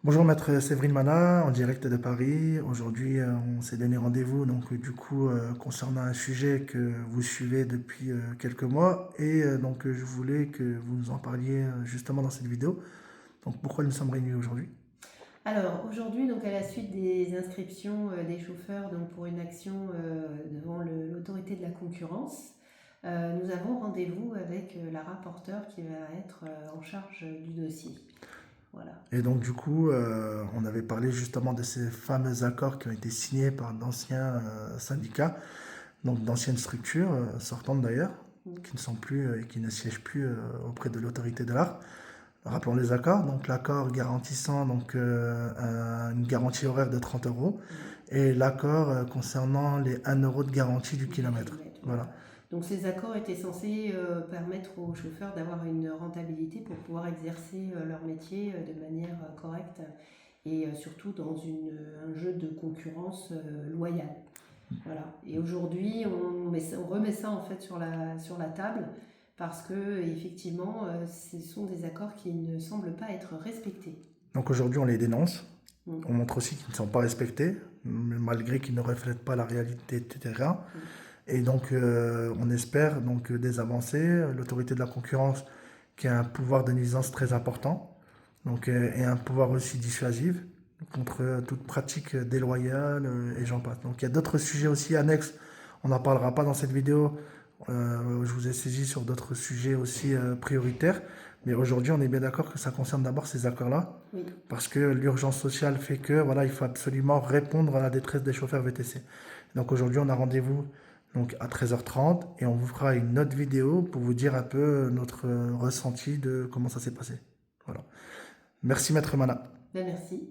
Bonjour maître Séverine Mana, en direct de Paris. Aujourd'hui, on s'est donné rendez-vous concernant un sujet que vous suivez depuis quelques mois je voulais que vous nous en parliez justement dans cette vidéo. Donc pourquoi nous sommes réunis aujourd'hui? Alors aujourd'hui, donc à la suite des inscriptions des chauffeurs donc pour une action devant l'autorité de la concurrence, nous avons rendez-vous avec la rapporteure qui va être en charge du dossier. Voilà. On avait parlé justement de ces fameux accords qui ont été signés par d'anciens syndicats, donc d'anciennes structures sortantes d'ailleurs, Mm. qui ne sont plus et qui ne siègent plus auprès de l'autorité de l'art. Rappelons les accords. Donc l'accord garantissant une garantie horaire de 30 euros Mm. et l'accord concernant les 1 € de garantie du Du kilomètre. kilomètre, voilà. Voilà. Donc ces accords étaient censés permettre aux chauffeurs d'avoir une rentabilité pour pouvoir exercer leur métier de manière correcte et surtout dans un jeu de concurrence loyale. Voilà. Et aujourd'hui, on remet ça en fait sur la table parce que effectivement, ce sont des accords qui ne semblent pas être respectés. Donc aujourd'hui, on les dénonce. Mm. On montre aussi qu'ils ne sont pas respectés, malgré qu'ils ne reflètent pas la réalité du terrain. Mm. On espère des avancées. L'autorité de la concurrence qui a un pouvoir de nuisance très important, et un pouvoir aussi dissuasif contre toute pratique déloyale et j'en passe. Donc il y a d'autres sujets aussi annexes. On n'en parlera pas dans cette vidéo. Je vous ai saisi sur d'autres sujets aussi prioritaires. Mais aujourd'hui, on est bien d'accord que ça concerne d'abord ces accords-là, Oui. parce que l'urgence sociale fait que voilà, il faut absolument répondre à la détresse des chauffeurs VTC. Donc aujourd'hui, on a rendez-vous à 13h30 et on vous fera une autre vidéo pour vous dire un peu notre ressenti de comment ça s'est passé. Voilà. Merci Maître Mana. Ben merci.